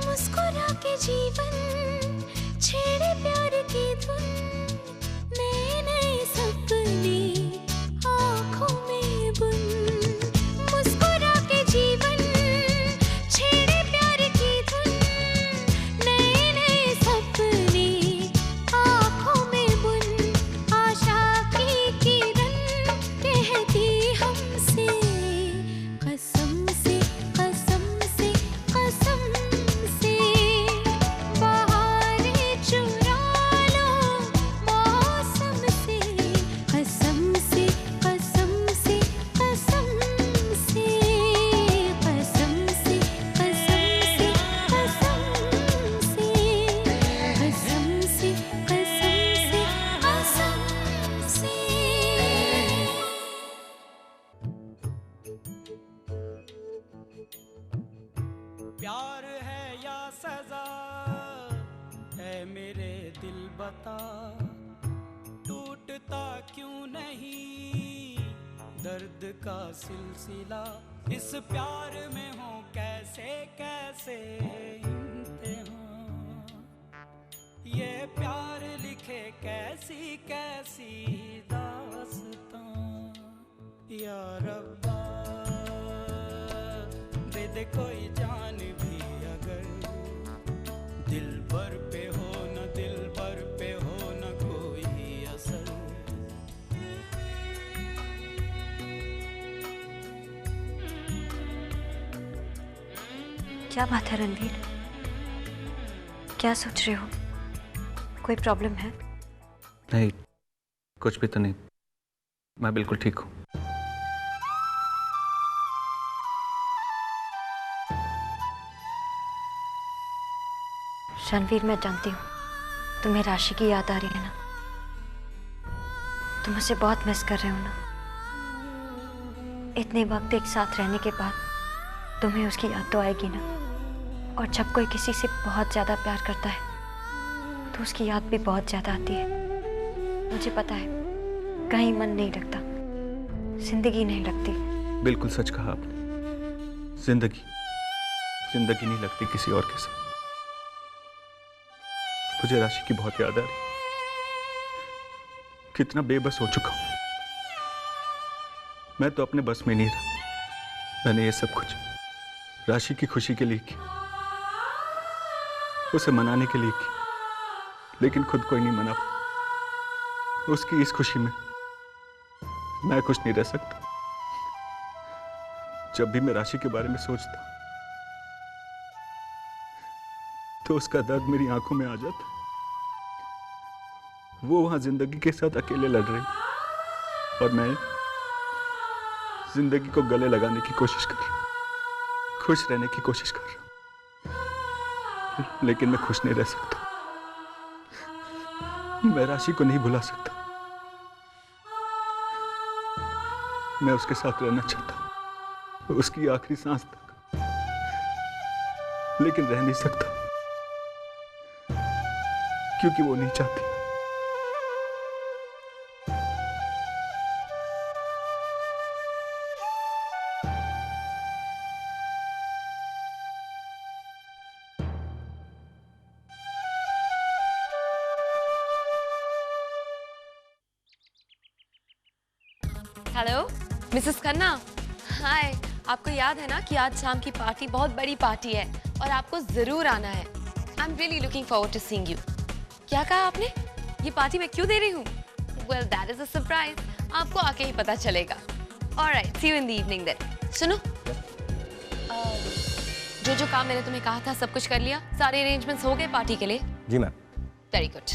मुस्कुरा के जीवन छेड़े प्यार की धुन, नए नए सपने आँखों में बुन। मुस्कुरा के जीवन छेड़े प्यार की धुन, नए नए सपने आँखों में बुन। आशा की किरण कहती हमसे कसम से कसम से कसम से, बहारें चुरा लो मौसम से, कसम से कसम से कसम से, कसम से कसम से कसम से, कसम से कसम से कसम से। प्यार है या सजा है मेरे दिल बता, टूटता क्यों नहीं दर्द का सिलसिला। इस प्यार में हो कैसे कैसे इम्तिहान, ये प्यार लिखे कैसी कैसी दास्तां। या रब्बा दे दे कोई जान भी अगर, दिल भर पे हो न दिल भर पे हो न कोई असर। क्या बात है रणवीर, क्या सोच रहे हो? कोई प्रॉब्लम है? नहीं, कुछ भी तो नहीं, मैं बिल्कुल ठीक हूँ। रणवीर, मैं जानती हूँ तुम्हें राशि की याद आ रही है ना, तुम उसे बहुत मिस कर रहे हो ना। इतने वक्त एक साथ रहने के बाद तुम्हें उसकी याद तो आएगी ना। और जब कोई किसी से बहुत ज्यादा प्यार करता है तो उसकी याद भी बहुत ज्यादा आती है। मुझे पता है, कहीं मन नहीं लगता, जिंदगी नहीं लगती। बिल्कुल सच कहा आपने, जिंदगी नहीं लगती किसी और के साथ। मुझे राशि की बहुत याद आ रही, कितना बेबस हो चुका हूं मैं, तो अपने बस में नहीं रहा। मैंने ये सब कुछ राशि की खुशी के लिए किया, उसे मनाने के लिए किया, लेकिन खुद कोई नहीं मना पाया। उसकी इस खुशी में मैं खुश नहीं रह सकता। जब भी मैं राशि के बारे में सोचता तो उसका दर्द मेरी आंखों में आ जाता। वो वहां जिंदगी के साथ अकेले लड़ रही और मैं जिंदगी को गले लगाने की कोशिश कर रहा हूं, खुश रहने की कोशिश कर रहा हूं, लेकिन मैं खुश नहीं रह सकता। मैं राशि को नहीं भुला सकता। मैं उसके साथ रहना चाहता हूं, उसकी आखिरी सांस तक, लेकिन रह नहीं सकता क्योंकि वो नहीं चाहती। हेलो मिसेस खन्ना, हाय। आपको याद है ना कि आज शाम की पार्टी बहुत बड़ी पार्टी है और आपको जरूर आना है। I am really looking forward to seeing you. क्या कहा आपने? ये पार्टी मैं क्यों दे रही हूँ? Well that is a surprise, आपको आके ही पता चलेगा। Alright, see you in the evening then. सुनो, जो काम मैंने तुम्हें कहा था सब कुछ कर लिया? सारे अरेंजमेंट्स हो गए पार्टी के लिए? जी मैम। Very good.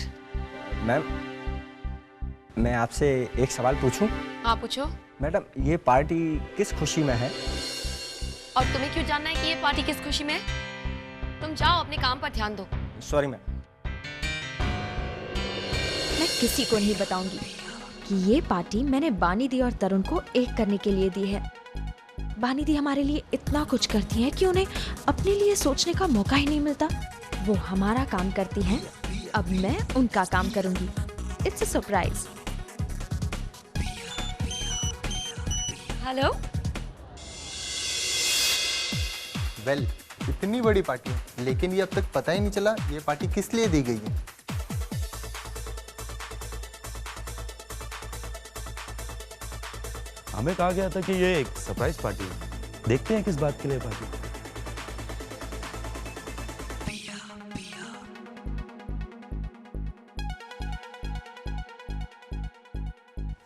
मैम, मैं आपसे एक सवाल पूछूं? हाँ पूछो। मैडम, ये पार्टी किस खुशी में है? और तुम्हें क्यों जानना है कि ये पार्टी किस खुशी में है? तुम जाओ, अपने काम पर ध्यान दो। Sorry ma'am. मैं किसी को नहीं बताऊंगी कि ये पार्टी मैंने बानी दी और तरुण को एक करने के लिए दी है। बानी दी हमारे लिए इतना कुछ करती हैं कि उन्हें अपने लिए सोचने का मौका ही नहीं मिलता। वो हमारा काम करती हैं, अब मैं उनका काम करूंगी। It's a surprise. Hello. Well, इतनी बड़ी पार्टी है, लेकिन ये अब तक पता ही नहीं चला ये पार्टी किस लिए दी गई है। हमें कहा गया था कि ये एक सरप्राइज पार्टी है। देखते हैं किस बात के लिए party.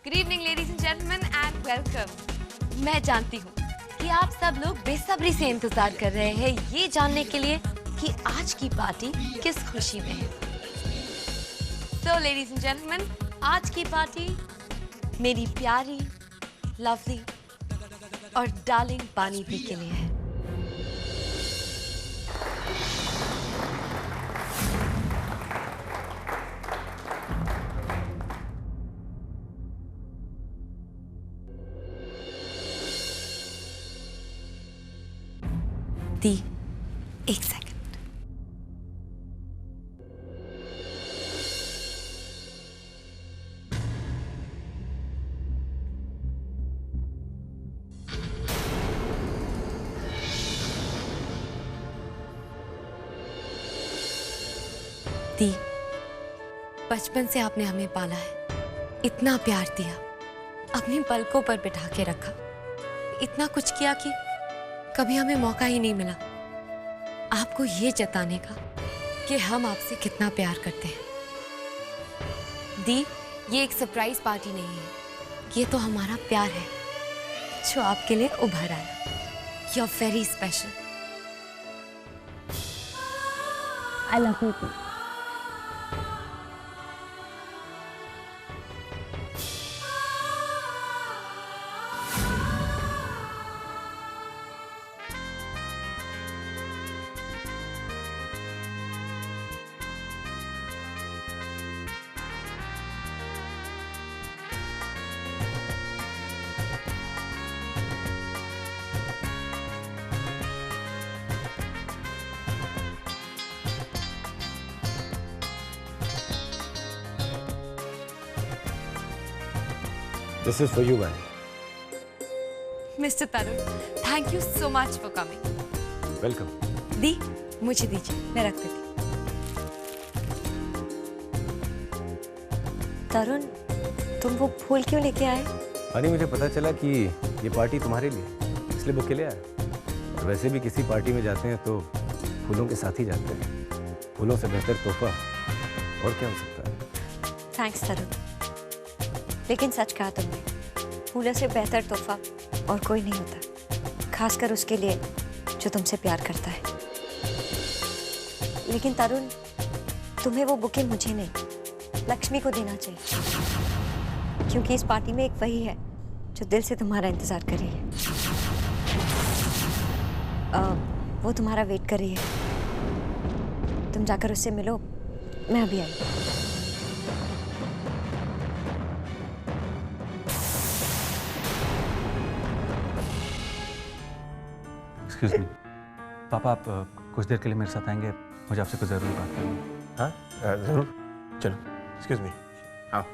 Good evening ladies and gentleman and welcome. मैं जानती हूँ कि आप सब लोग बेसब्री से इंतजार कर रहे हैं ये जानने के लिए कि आज की पार्टी किस खुशी में है। सो लेडीज एंड जेंटलमैन, आज की पार्टी मेरी प्यारी, लवली और डार्लिंग बानी दी के लिए है। दी, एक सेकंड। दी, बचपन से आपने हमें पाला है, इतना प्यार दिया, अपनी पलकों पर बिठा के रखा, इतना कुछ किया कि कभी हमें मौका ही नहीं मिला आपको ये जताने का कि हम आपसे कितना प्यार करते हैं। दी, ये एक सरप्राइज पार्टी नहीं है, ये तो हमारा प्यार है जो आपके लिए उभर आया। You are very special. I love you. This is for you, man. Mister Tarun, thank you so much for coming. Welcome. दी, मुझे दीजिए, मैं रख देती। तरुण, तुम वो फूल क्यों लेके आए? अरे मुझे पता चला कि ये पार्टी तुम्हारे लिए, इसलिए बुक के लिए आया। और वैसे भी किसी पार्टी में जाते हैं तो फूलों के साथ ही जाते हैं। फूलों से बेहतर तोहफा और क्या हो सकता है। थैंक्स तरुण, लेकिन सच कहा तुमने, फूलों से बेहतर तोहफा और कोई नहीं होता, खासकर उसके लिए जो तुमसे प्यार करता है। लेकिन तरुण, तुम्हें वो बुके मुझे नहीं, लक्ष्मी को देना चाहिए, क्योंकि इस पार्टी में एक वही है जो दिल से तुम्हारा इंतजार कर रही है। वो तुम्हारा वेट कर रही है, तुम जाकर उससे मिलो, मैं अभी आई। एक्सक्यूज मी, पापा आप कुछ देर के लिए मेरे साथ आएंगे, मुझे आपसे कुछ ज़रूरी बात करनी है। हाँ जरूर, चलो। एक्सक्यूज मी, आओ।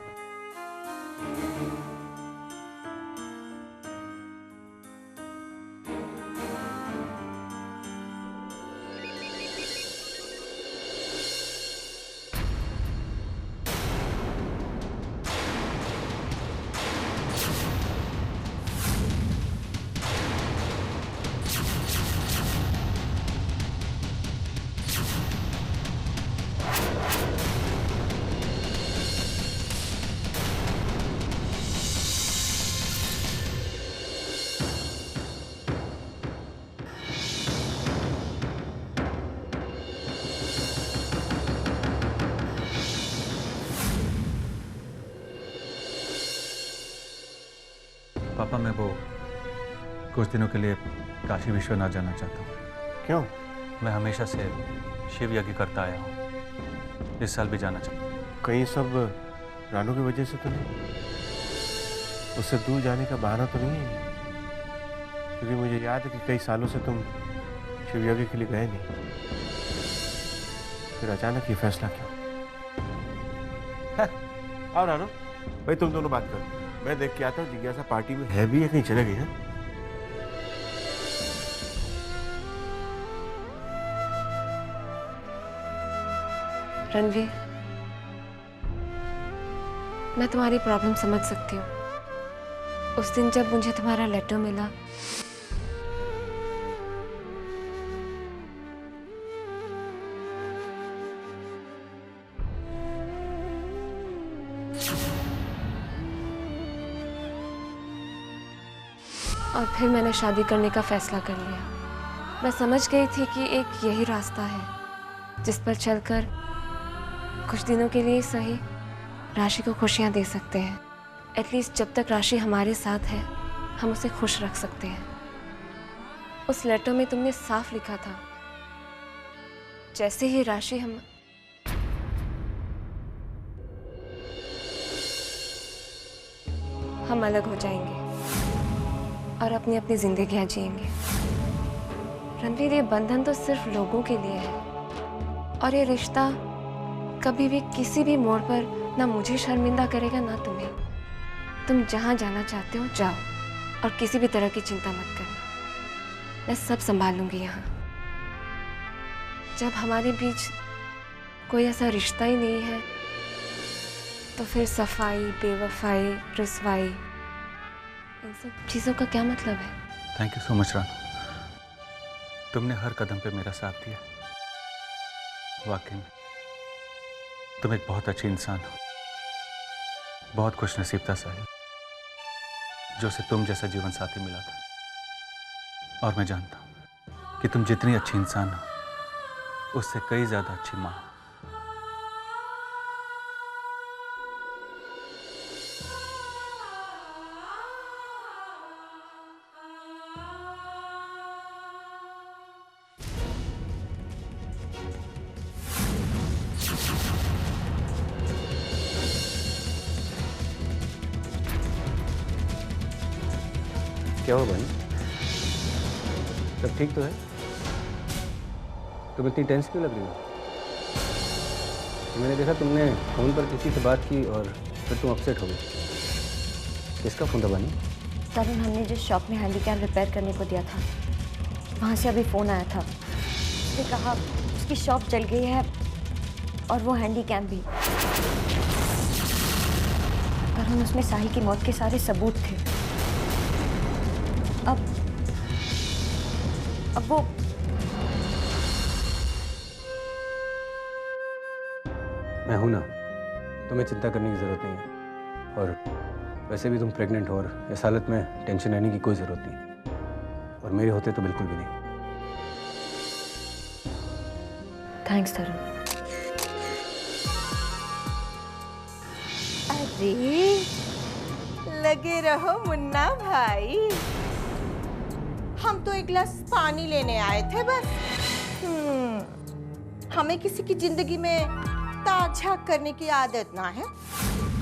पापा, मैं वो कुछ दिनों के लिए काशी विश्वनाथ जाना चाहता हूँ। क्यों? मैं हमेशा से शिव यज्ञ करता आया हूँ, इस साल भी जाना चाहता हूँ। कहीं सब रानू की वजह से तो नहीं? उससे दूर जाने का बहाना तो नहीं है? क्योंकि मुझे याद है कि कई सालों से तुम शिव यज्ञ के लिए गए नहीं, फिर अचानक ये फैसला क्यों? आओ रानू, भाई तुम दोनों बात करो, मैं देख के आता हूँ जिज्ञासा पार्टी में है भी या कहीं चले गई है। रणवीर, मैं तुम्हारी प्रॉब्लम समझ सकती हूँ। उस दिन जब मुझे तुम्हारा लेटर मिला, और फिर मैंने शादी करने का फैसला कर लिया। मैं समझ गई थी कि एक यही रास्ता है जिस पर चलकर कुछ दिनों के लिए सही राशि को खुशियां दे सकते हैं। एटलीस्ट जब तक राशि हमारे साथ है, हम उसे खुश रख सकते हैं। उस लेटर में तुमने साफ लिखा था, जैसे ही राशि हम अलग हो जाएंगे और अपनी अपनी जिंदगियां जिएंगे। रणवीर, ये बंधन तो सिर्फ लोगों के लिए है, और ये रिश्ता कभी भी किसी भी मोड़ पर ना मुझे शर्मिंदा करेगा ना तुम्हें। तुम जहां जाना चाहते हो जाओ, और किसी भी तरह की चिंता मत करना। मैं सब संभाल लूंगी यहाँ। जब हमारे बीच कोई ऐसा रिश्ता ही नहीं है, तो फिर सफाई, बेवफाई, रुसवाई, इन सब चीज़ों का क्या मतलब है? Thank you so much Ranu, तुमने हर कदम पे मेरा साथ दिया। वाकई में तुम एक बहुत अच्छी इंसान हो, बहुत खुशनसीब था साहिल, जो से तुम जैसा जीवन साथी मिला था। और मैं जानता हूं कि तुम जितनी अच्छी इंसान हो, उससे कई ज्यादा अच्छी मां हो। क्या हुआ बहन? सब ठीक तो है? तुम इतनी टेंस क्यों लग रही हो? मैंने देखा तुमने फ़ोन पर किसी से बात की और फिर तुम अपसेट हो गई। किसका फ़ोन था बहन? तरुण, हमने जिस शॉप में हैंडीकैम रिपेयर करने को दिया था, वहाँ से अभी फ़ोन आया था। उसने कहा उसकी शॉप जल गई है और वो हैंडीकैम भी। तरुण, उसमें साहिल की मौत के सारे सबूत थे। अब वो मैं हूं ना, तुम्हें चिंता करने की ज़रूरत नहीं है। और वैसे भी तुम प्रेग्नेंट हो, और इस हालत में टेंशन लेने की कोई ज़रूरत नहीं, और मेरे होते तो बिल्कुल भी नहीं। थैंक्स तरुण। अरे लगे रहो मुन्ना भाई, हम तो एक गिलास पानी लेने आए थे बस। हमें किसी की जिंदगी में ताक झाक करने की आदत ना है।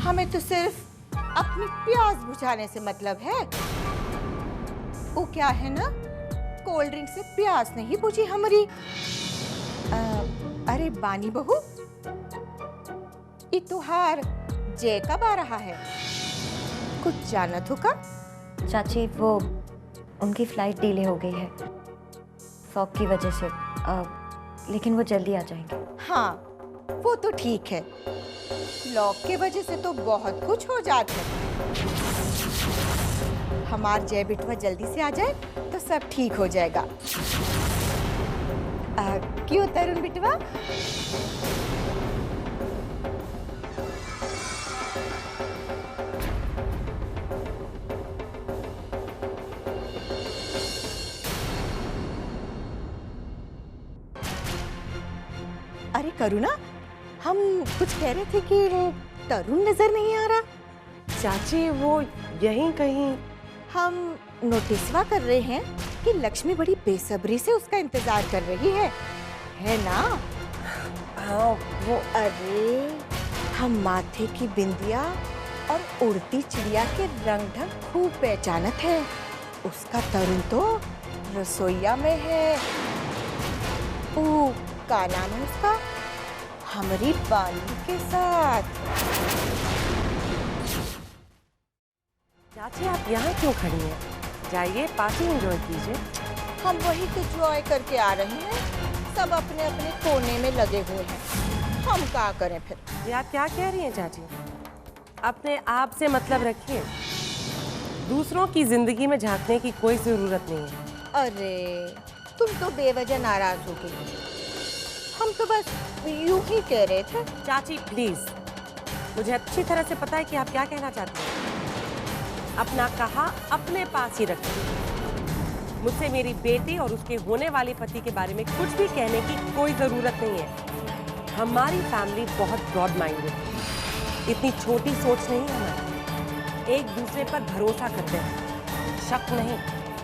हमें तो सिर्फ अपनी प्यास बुझाने से मतलब है। वो क्या है ना, कोल्ड ड्रिंक से प्यास नहीं बुझी हमारी। अरे बानी बहू, ये त्योहार जय कब आ रहा है? कुछ जानत हो का? चाची, वो उनकी फ्लाइट डिले हो गई है फॉग की वजह से, लेकिन वो जल्दी आ जाएंगे। हाँ वो तो ठीक है, लॉक की वजह से तो बहुत कुछ हो जाता है। हमार जय बिटवा जल्दी से आ जाए तो सब ठीक हो जाएगा। क्यों तरुण बिटवा? अरे करुणा, हम कुछ कह रहे थे कि वो तरुण नजर नहीं आ रहा। चाची, वो यहीं कहीं। हम नोटिसवा कर रहे हैं कि लक्ष्मी बड़ी बेसब्री से उसका इंतजार कर रही है ना? हाँ वो। अरे हम माथे की बिंदिया और उड़ती चिड़िया के रंग ढंग खूब पहचानत है। उसका तरुण तो रसोईया में है। का नाम है उसका? हमारी बानी के साथ। चाची आप यहाँ क्यों खड़ी हैं? जाइए पार्टी एंजॉय कीजिए। हम वही तो एंजॉय करके आ रहे हैं, सब अपने अपने कोने में लगे हुए हैं, हम क्या करें फिर? ये आप क्या कह रही हैं चाची? अपने आप से मतलब रखिए, दूसरों की जिंदगी में झांकने की कोई जरूरत नहीं है। अरे तुम तो बेवजह नाराज हो गई, हम तो बस यूं ही कह रहे थे। चाची प्लीज, मुझे अच्छी तरह से पता है कि आप क्या कहना चाहते हैं। अपना कहा अपने पास ही रखिए। मुझसे मेरी बेटी और उसके होने वाले पति के बारे में कुछ भी कहने की कोई जरूरत नहीं है। हमारी फैमिली बहुत ब्रॉड माइंडेड है, इतनी छोटी सोच नहीं है हमारी। एक दूसरे पर भरोसा करते हैं, शक नहीं।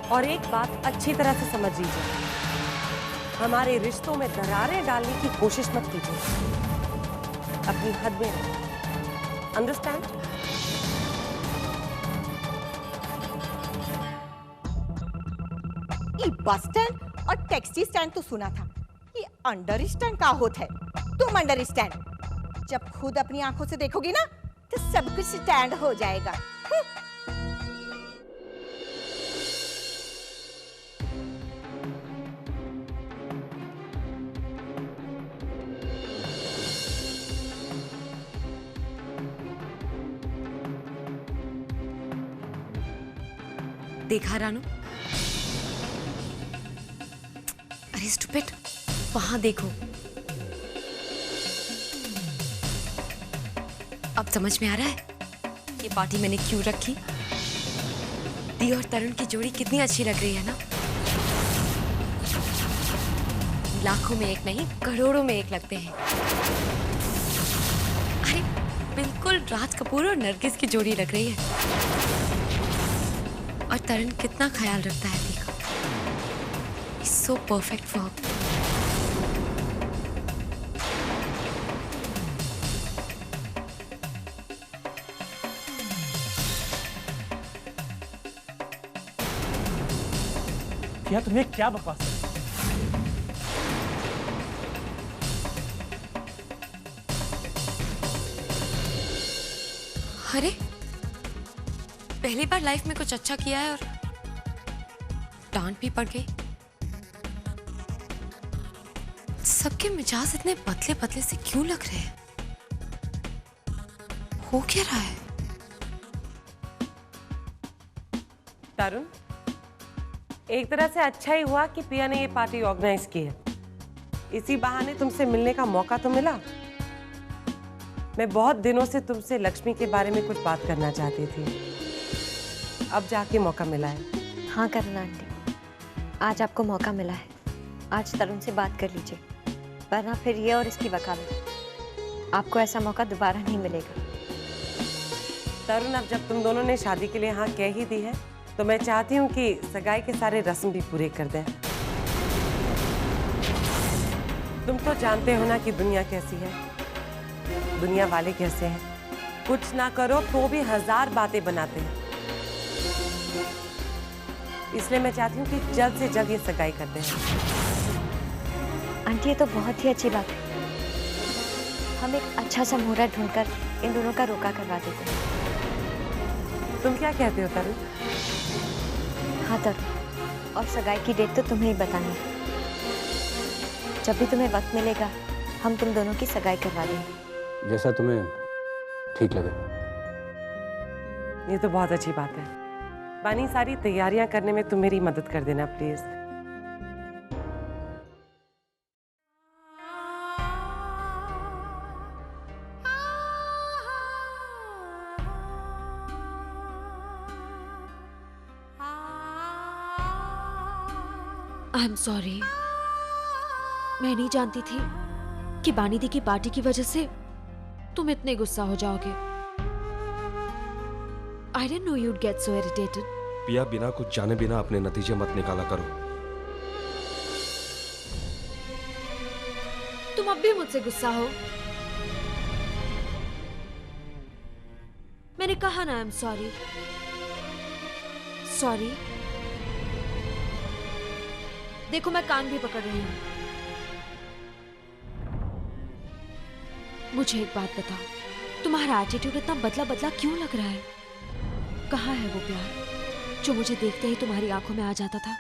और एक बात अच्छी तरह से समझ लीजिए, हमारे रिश्तों में दरारें डालने की कोशिश मत कीजिए, अपनी हद में रहिए। अंडरस्टैंड? ये बस स्टैंड और टैक्सी स्टैंड तो सुना था, ये अंडर स्टैंड का होता है। तुम अंडर स्टैंड, जब खुद अपनी आंखों से देखोगी ना तो सब कुछ स्टैंड हो जाएगा। देखा रानू? अरे स्टूपिड, वहां देखो। अब समझ में आ रहा है ये पार्टी मैंने क्यों रखी। दी और तरुण की जोड़ी कितनी अच्छी लग रही है ना। लाखों में एक नहीं, करोड़ों में एक लगते हैं। अरे बिल्कुल राज कपूर और नरगिस की जोड़ी लग रही है। और तरुण कितना ख्याल रखता है दी का। He's so perfect for her. क्या तुम्हें क्या बकवास है? अरे पहली बार लाइफ में कुछ अच्छा किया है और डांट भी पड़ गई। सबके मिजाज इतने पतले पतले से क्यों लग रहे हैं? हो क्या रहा है? तरुण, एक तरह से अच्छा ही हुआ कि पिया ने ये पार्टी ऑर्गेनाइज की है। इसी बहाने तुमसे मिलने का मौका तो मिला। मैं बहुत दिनों से तुमसे लक्ष्मी के बारे में कुछ बात करना चाहती थी, अब जाके मौका मिला है। हाँ करुणा आंटी, आज आपको मौका मिला है। आज तरुण से बात कर लीजिए, वरना फिर ये और इसकी वकालत, आपको ऐसा मौका दोबारा नहीं मिलेगा। तरुण, अब जब तुम दोनों ने शादी के लिए हाँ कह ही दी है तो मैं चाहती हूँ कि सगाई के सारे रस्म भी पूरे कर दें। तुम तो जानते हो ना कि दुनिया कैसी है, दुनिया वाले कैसे हैं। कुछ ना करो तो भी 1000 बातें बनाते हैं। इसलिए मैं चाहती हूँ कि जल्द से जल्द ये सगाई कर दें। आंटी ये तो बहुत ही अच्छी बात है। हम एक अच्छा सा मुहूर्त ढूंढकर इन दोनों का रोका करवा देते हैं। तुम क्या कहते हो तरुण? हाँ तरुण, और सगाई की डेट तो तुम्हें ही बतानी है। जब भी तुम्हें वक्त मिलेगा हम तुम दोनों की सगाई करवा देंगे। जैसा तुम्हें ठीक लगे। ये तो बहुत अच्छी बात है। बानी, सारी तैयारियां करने में तुम मेरी मदद कर देना प्लीज। आई एम सॉरी, मैं नहीं जानती थी कि बानी दी की पार्टी की वजह से तुम इतने गुस्सा हो जाओगे। I didn't know you'd get so irritated. पिया, बिना कुछ जाने बिना अपने नतीजे मत निकाला करो। तुम अब भी मुझसे गुस्सा हो। मैंने कहा ना आई एम सॉरी। सॉरी। देखो मैं कान भी पकड़ रही हूं। मुझे एक बात बताओ, तुम्हारा एटीट्यूड इतना बदला बदला क्यों लग रहा है? कहाँ है वो प्यार जो मुझे देखते ही तुम्हारी आंखों में आ जाता था?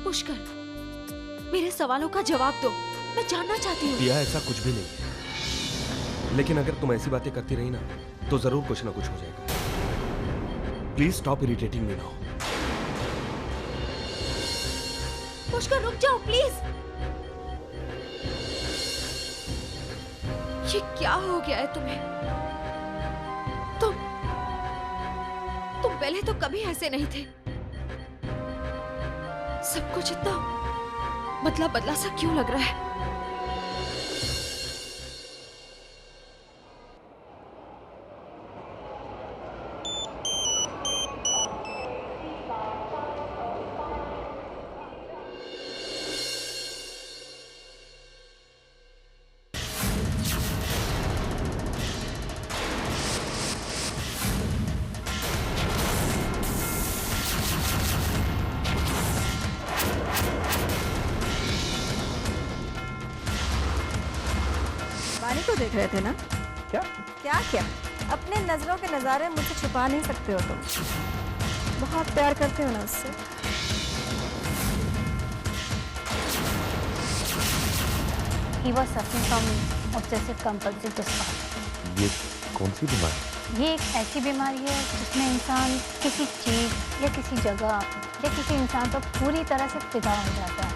पुष्कर, मेरे सवालों का जवाब दो, मैं जानना चाहती हूँ। पिया, ऐसा कुछ भी नहीं है, लेकिन अगर तुम ऐसी बातें करती रही ना तो जरूर कुछ ना कुछ हो जाएगा। Please stop irritating me now. Pushkar रुक जाओ प्लीज। ये क्या हो गया है तुम्हें? तुम पहले तो कभी ऐसे नहीं थे। सब कुछ इतना बदला बदला सा क्यों लग रहा है? वानी को देख रहे थे ना? क्या? क्या अपने नजरों के नजारे मुझसे छुपा नहीं सकते हो तुम। बहुत प्यार करते हो ना उससे। He was suffering from obsessive compulsive disorder. ये कौन सी बीमारी? ये एक ऐसी बीमारी है जिसमें इंसान किसी चीज या किसी जगह या किसी इंसान पर पूरी तरह से फिदा हो जाता है।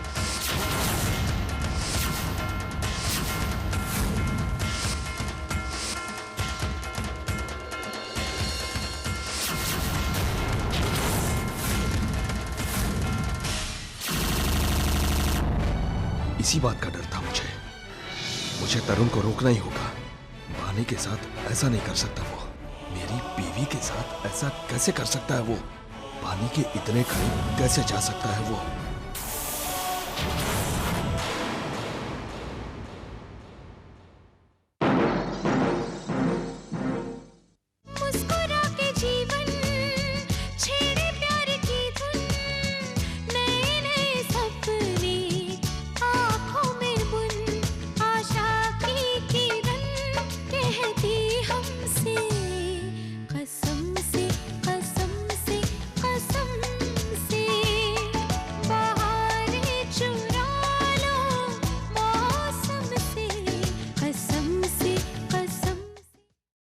इसी बात का डर था मुझे तरुण को रोकना ही होगा। वानी के साथ ऐसा नहीं कर सकता वो। मेरी बीवी के साथ ऐसा कैसे कर सकता है वो? वानी के इतने करीब कैसे जा सकता है वो?